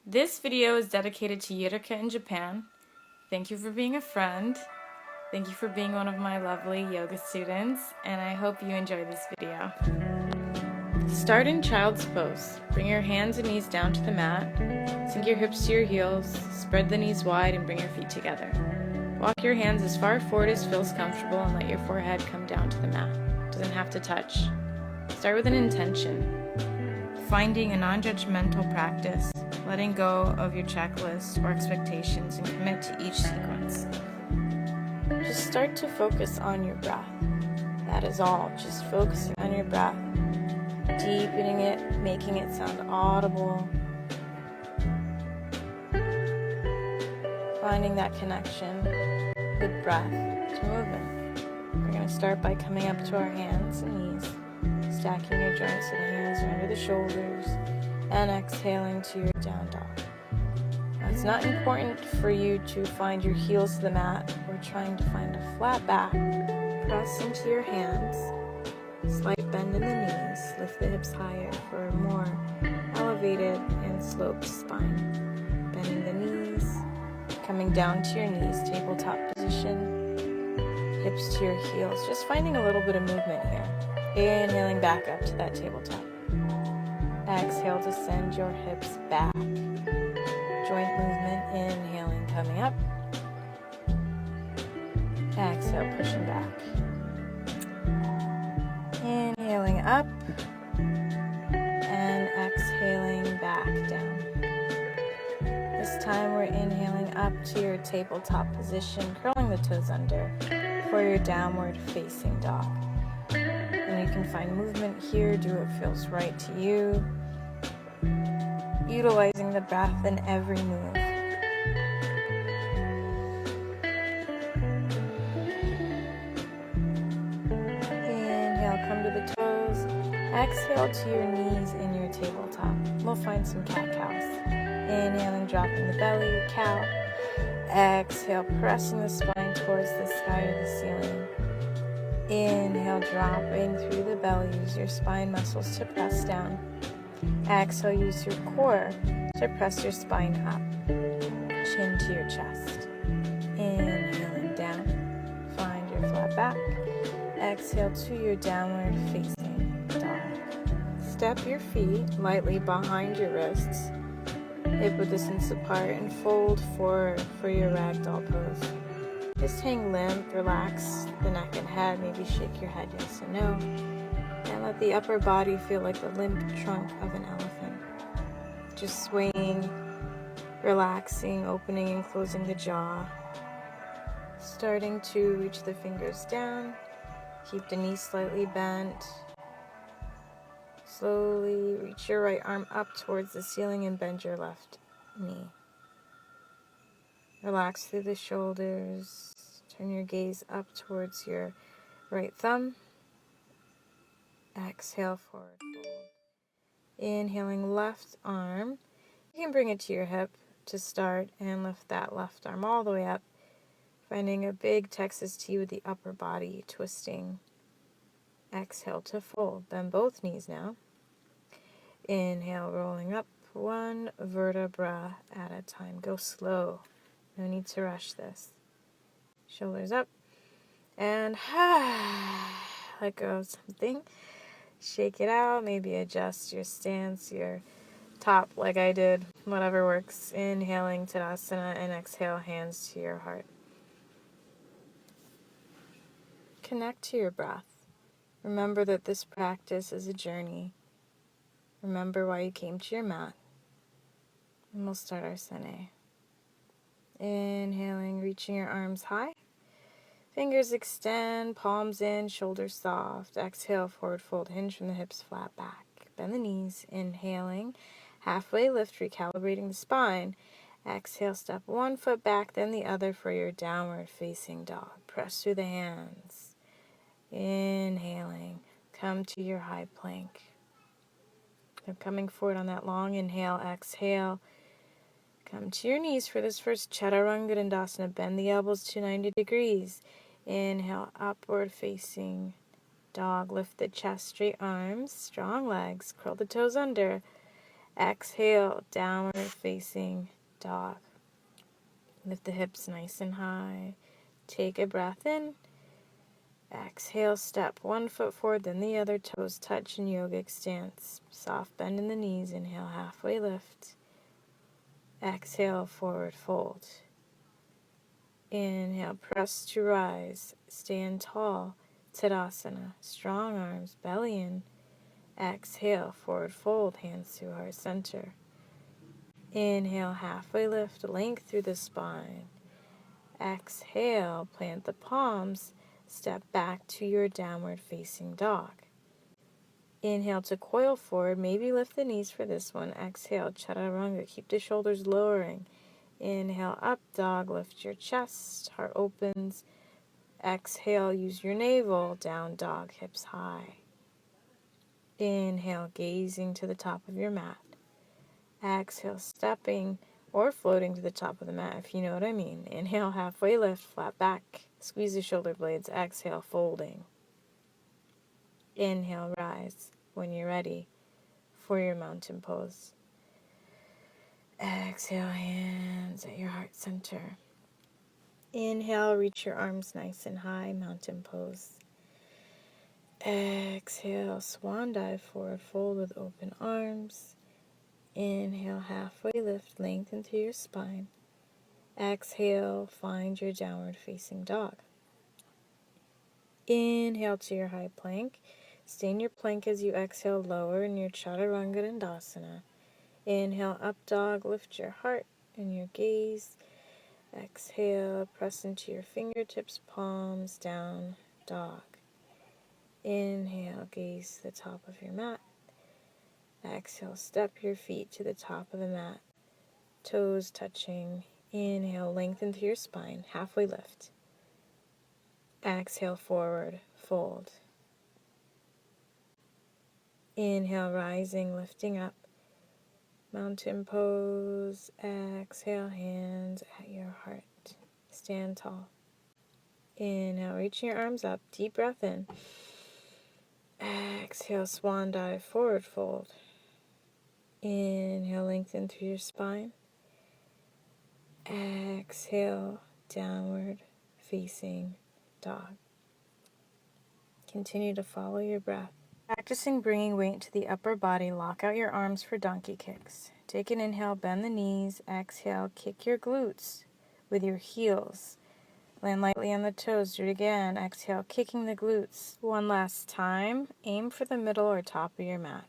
This video is dedicated to Yurika in Japan. Thank you for being a friend. Thank you for being one of my lovely yoga students, and I hope you enjoy this video. Start in child's pose. Bring your hands and knees down to the mat. Sink your hips to your heels. Spread the knees wide and bring your feet together. Walk your hands as far forward as feels comfortable and let your forehead come down to the mat. Doesn't have to touch. Start with an intention. Finding a non-judgmental practice, letting go of your checklist or expectations and commit to each sequence. Just start to focus on your breath. That is all. Just focusing on your breath, deepening it, making it sound audible, finding that connection with breath to movement. We're going to start by coming up to our hands and knees, stacking your joints and hands under the shoulders, and exhaling to your down dog. Now, it's not important for you to find your heels to the mat. We're trying to find a flat back. Press into your hands, slight bend in the knees, lift the hips higher for a more elevated and sloped spine. Bending the knees, coming down to your knees, tabletop position, hips to your heels, just finding a little bit of movement here. Inhaling back up to that tabletop. Exhale to send your hips back. Joint movement, inhaling, coming up. Exhale, pushing back. Inhaling up and exhaling back down. This time we're inhaling up to your tabletop position, curling the toes under for your downward facing dog. And you can find movement here, do what feels right to you, utilizing the breath in every move. Inhale, come to the toes. Exhale to your knees in your tabletop. We'll find some cat-cows. Inhaling, dropping the belly, cow. Exhale, pressing the spine towards the sky or the ceiling. Inhale, dropping through the belly. Use your spine muscles to press down. Exhale, use your core to press your spine up. Chin to your chest. Inhaling down. Find your flat back. Exhale to your downward facing dog. Step your feet lightly behind your wrists. Hip width distance apart and fold forward for your ragdoll pose. Just hang limp, relax the neck and head, maybe shake your head yes and no, and let the upper body feel like the limp trunk of an elephant. Just swaying, relaxing, opening and closing the jaw. Starting to reach the fingers down, keep the knees slightly bent. Slowly reach your right arm up towards the ceiling and bend your left knee. Relax through the shoulders. Turn your gaze up towards your right thumb. Exhale, forward fold. Inhaling left arm. You can bring it to your hip to start and lift that left arm all the way up. Finding a big Texas T with the upper body twisting. Exhale to fold. Bend both knees now. Inhale, rolling up one vertebra at a time. Go slow. No need to rush this. Shoulders up. And let go of something. Shake it out. Maybe adjust your stance, your top like I did. Whatever works. Inhaling Tadasana and exhale, hands to your heart. Connect to your breath. Remember that this practice is a journey. Remember why you came to your mat. And we'll start our Sene. Inhaling, reaching your arms high. Fingers extend, palms in, shoulders soft. Exhale, forward fold, hinge from the hips, flat back. Bend the knees. Inhaling, halfway lift, recalibrating the spine. Exhale, step one foot back, then the other for your downward facing dog. Press through the hands. Inhaling, come to your high plank. Now coming forward on that long inhale, exhale. Come to your knees for this first Chaturanga Dandasana. Bend the elbows to 90 degrees. Inhale, upward facing dog. Lift the chest, straight arms, strong legs. Curl the toes under. Exhale, downward facing dog. Lift the hips nice and high. Take a breath in. Exhale, step one foot forward, then the other. Toes touch in yogic stance. Soft bend in the knees. Inhale, halfway lift. Exhale, forward fold. Inhale, press to rise. Stand tall. Tadasana. Strong arms, belly in. Exhale, forward fold, hands to heart center. Inhale, halfway lift, length through the spine. Exhale, plant the palms. Step back to your downward facing dog. Inhale to coil forward. Maybe lift the knees for this one. Exhale, chaturanga. Keep the shoulders lowering. Inhale, up dog. Lift your chest. Heart opens. Exhale, use your navel. Down dog, hips high. Inhale, gazing to the top of your mat. Exhale, stepping or floating to the top of the mat, if you know what I mean. Inhale, halfway lift, flat back. Squeeze the shoulder blades. Exhale, folding. Inhale, rise when you're ready for your mountain pose. Exhale, hands at your heart center. Inhale, reach your arms nice and high, mountain pose. Exhale, swan dive, forward fold with open arms. Inhale, halfway lift, lengthen through your spine. Exhale, find your downward facing dog. Inhale to your high plank. Stay in your plank as you exhale, lower in your chaturanga dandasana. Inhale, up dog, lift your heart and your gaze. Exhale, press into your fingertips, palms down, dog. Inhale, gaze to the top of your mat. Exhale, step your feet to the top of the mat. Toes touching. Inhale, lengthen through your spine, halfway lift. Exhale, forward, fold. Inhale, rising, lifting up. Mountain pose. Exhale, hands at your heart. Stand tall. Inhale, reaching your arms up. Deep breath in. Exhale, swan dive, forward fold. Inhale, lengthen through your spine. Exhale, downward facing dog. Continue to follow your breath. Practicing bringing weight to the upper body, lock out your arms for donkey kicks. Take an inhale, bend the knees. Exhale, kick your glutes with your heels. Land lightly on the toes. Do it again. Exhale, kicking the glutes. One last time. Aim for the middle or top of your mat.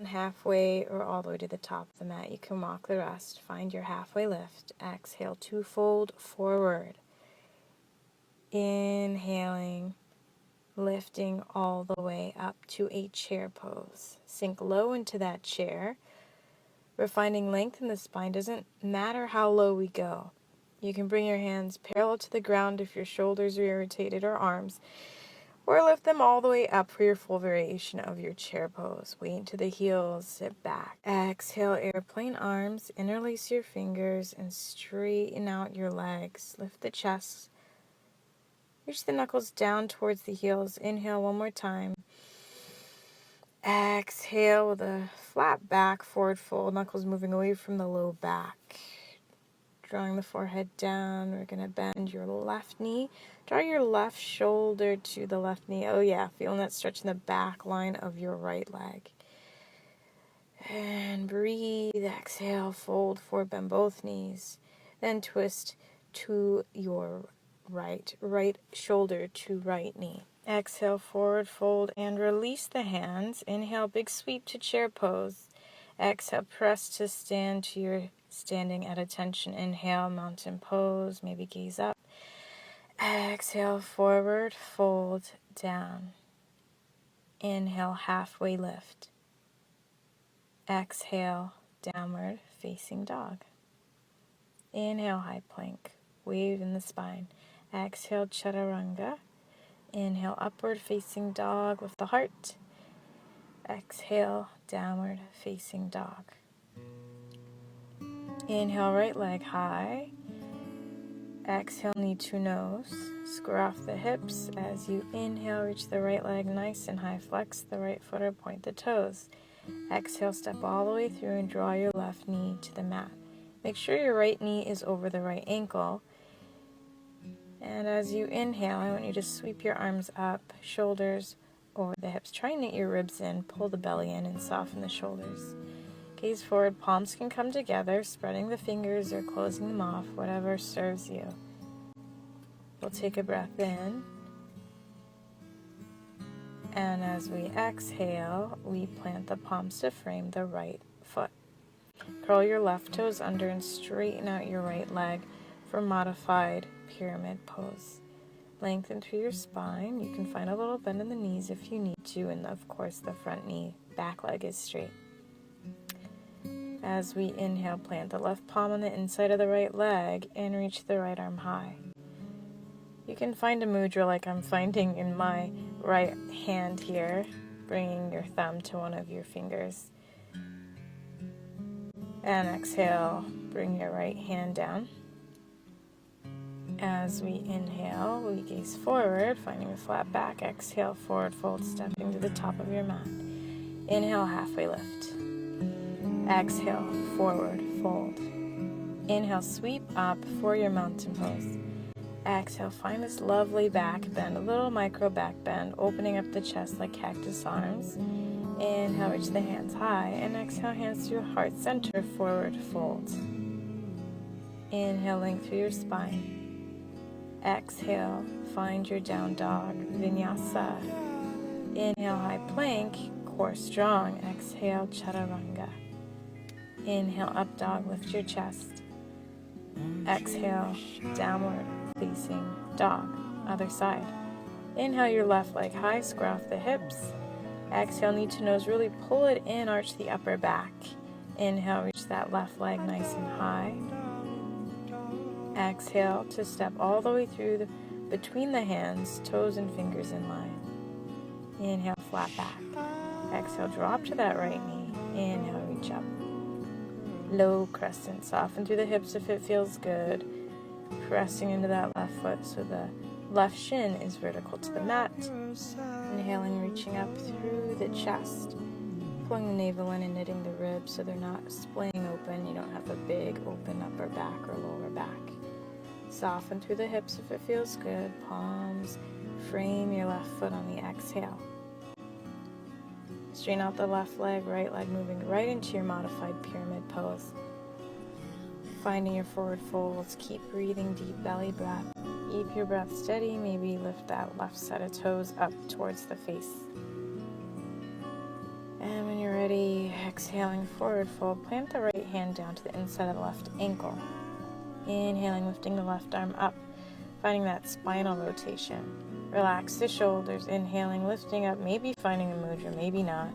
Halfway or all the way to the top of the mat. You can walk the rest. Find your halfway lift. Exhale, two-fold forward. Inhaling. Lifting all the way up to a chair pose. Sink low into that chair. We're finding length in the spine. Doesn't matter how low we go. You can bring your hands parallel to the ground if your shoulders are irritated or arms, or lift them all the way up for your full variation of your chair pose. Weight into the heels, sit back. Exhale, airplane arms, interlace your fingers and straighten out your legs. Lift the chest. Reach the knuckles down towards the heels. Inhale one more time. Exhale with a flat back, forward fold. Knuckles moving away from the low back. Drawing the forehead down. We're going to bend your left knee. Draw your left shoulder to the left knee. Oh yeah, feeling that stretch in the back line of your right leg. And breathe. Exhale, fold forward, bend both knees. Then twist to your right shoulder to right knee. Exhale, forward fold and release the hands. Inhale, big sweep to chair pose. Exhale, press to stand to your standing at attention. Inhale, mountain pose, maybe gaze up. Exhale, forward fold down. Inhale, halfway lift. Exhale, downward facing dog. Inhale, high plank, wave in the spine. Exhale, chaturanga. Inhale, upward facing dog with the heart. Exhale, downward facing dog. Inhale, right leg high. Exhale, knee to nose. Square off the hips as you inhale. Reach the right leg nice and high. Flex the right foot or point the toes. Exhale, step all the way through and draw your left knee to the mat. Make sure your right knee is over the right ankle. And as you inhale, I want you to sweep your arms up, shoulders over the hips. Try and knit your ribs in, pull the belly in, and soften the shoulders. Gaze forward, palms can come together, spreading the fingers or closing them off, whatever serves you. We'll take a breath in. And as we exhale, we plant the palms to frame the right foot. Curl your left toes under and straighten out your right leg for modified pyramid pose. Lengthen through your spine. You can find a little bend in the knees if you need to, and of course the front knee, back leg is straight. As we inhale, plant the left palm on the inside of the right leg and reach the right arm high. You can find a mudra like I'm finding in my right hand here, bringing your thumb to one of your fingers. And exhale, bring your right hand down. As we inhale, we gaze forward, finding a flat back. Exhale, forward fold, stepping to the top of your mat. Inhale, halfway lift. Exhale, forward fold. Inhale, sweep up for your mountain pose. Exhale, find this lovely back bend, a little micro back bend, opening up the chest like cactus arms. Inhale, reach the hands high, and exhale, hands to your heart center, forward fold. Inhale, length through your spine. Exhale, find your down dog, vinyasa. Inhale, high plank, core strong. Exhale, chaturanga. Inhale, up dog, lift your chest. Exhale, downward facing dog, other side. Inhale, your left leg high, square off the hips. Exhale, knee to nose, really pull it in, arch the upper back. Inhale, reach that left leg nice and high. Exhale to step all the way through between the hands, toes and fingers in line. Inhale, flat back. Exhale, drop to that right knee. Inhale, reach up. Low crescent, soften through the hips if it feels good. Pressing into that left foot so the left shin is vertical to the mat. Inhaling, reaching up through the chest. Pulling the navel in and knitting the ribs so they're not splaying open. You don't have a big open upper back or lower back. Soften through the hips if it feels good. Palms, frame your left foot on the exhale. Straighten out the left leg, right leg moving right into your modified pyramid pose. Finding your forward folds, keep breathing deep belly breath. Keep your breath steady, maybe lift that left set of toes up towards the face. And when you're ready, exhaling forward fold, plant the right hand down to the inside of the left ankle. Inhaling, lifting the left arm up, finding that spinal rotation. Relax the shoulders, inhaling, lifting up, maybe finding a mudra, maybe not.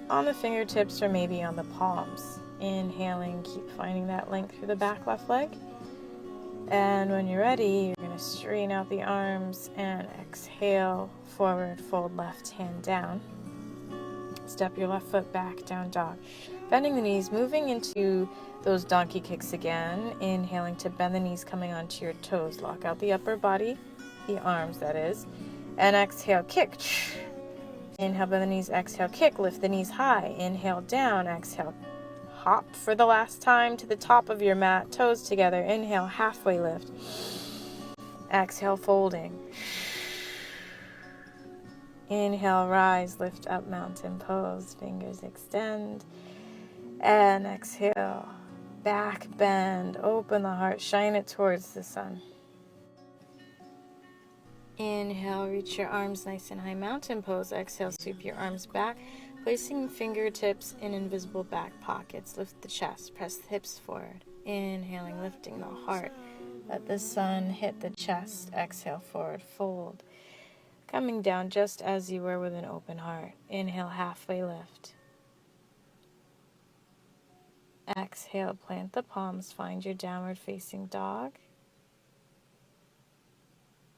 On the fingertips or maybe on the palms. Inhaling, keep finding that length through the back left leg. And when you're ready, you're going to straighten out the arms and exhale, forward, fold left hand down. Step your left foot back, down dog. Bending the knees, moving into those donkey kicks again. Inhaling to bend the knees, coming onto your toes. Lock out the upper body, the arms that is. And exhale, kick. Inhale, bend the knees, exhale, kick. Lift the knees high. Inhale, down, exhale. Hop for the last time to the top of your mat, toes together. Inhale, halfway lift. Exhale, folding. Inhale, rise, lift up, mountain pose. Fingers extend. And exhale, back bend. Open the heart, shine it towards the sun. Inhale, reach your arms nice and high, mountain pose. Exhale, sweep your arms back, placing fingertips in invisible back pockets. Lift the chest, press the hips forward. Inhaling, lifting the heart. Let the sun hit the chest. Exhale, forward fold. Coming down just as you were with an open heart. Inhale, halfway lift. Exhale, plant the palms, find your downward facing dog.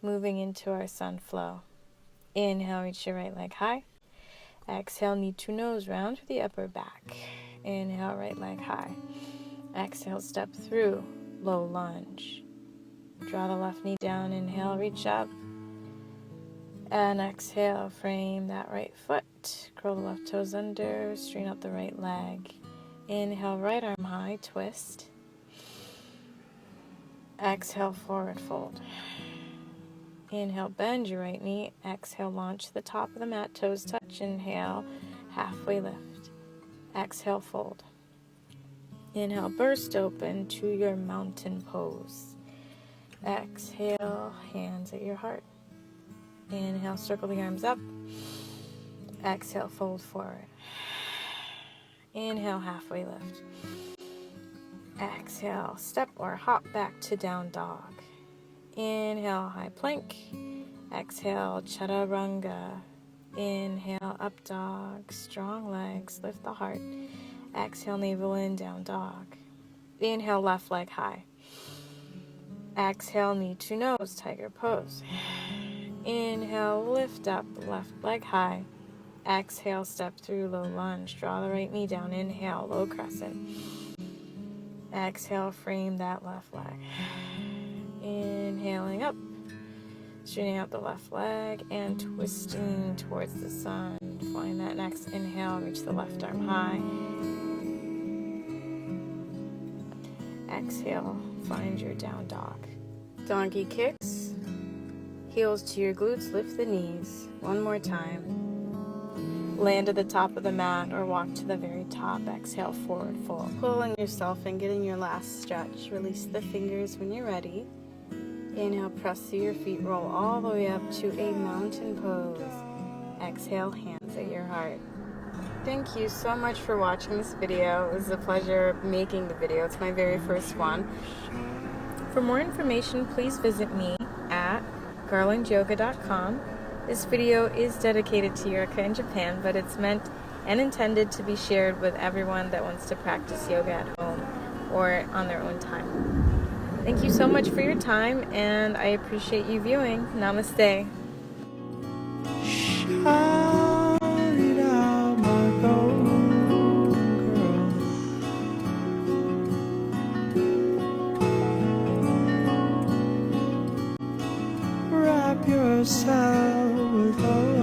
Moving into our sun flow. Inhale, reach your right leg high. Exhale, knee to nose, round through the upper back. Inhale, right leg high. Exhale, step through, low lunge. Draw the left knee down, inhale, reach up. And exhale, frame that right foot. Curl the left toes under, straighten out the right leg. Inhale, right arm high, twist. Exhale, forward fold. Inhale, bend your right knee. Exhale, launch to the top of the mat, toes touch. Inhale, halfway lift. Exhale, fold. Inhale, burst open to your mountain pose. Exhale, hands at your heart. Inhale, circle the arms up. Exhale, fold forward. Inhale, halfway lift. Exhale, step or hop back to down dog. Inhale, high plank. Exhale, chaturanga. Inhale, up dog. Strong legs, lift the heart. Exhale, navel in, down dog. Inhale, left leg high. Exhale, knee to nose, tiger pose. Inhale, lift up, left leg high. Exhale, step through, low lunge. Draw the right knee down. Inhale, low crescent. Exhale, frame that left leg. Inhaling up, straightening out the left leg and twisting towards the sun. Find that next inhale, reach the left arm high. Exhale, find your down dog. Donkey kicks, heels to your glutes, lift the knees. One more time. Land at the top of the mat or walk to the very top. Exhale, forward fold. Pulling yourself and getting your last stretch. Release the fingers when you're ready. Inhale, press through your feet, roll all the way up to a mountain pose. Exhale, hands at your heart. Thank you so much for watching this video. It was a pleasure making the video. It's my very first one. For more information, please visit me at garlandyoga.com. This video is dedicated to Yurika in Japan, but it's meant and intended to be shared with everyone that wants to practice yoga at home or on their own time. Thank you so much for your time, and I appreciate you viewing. Namaste. Shout it out, my golden girl. Wrap yourself with all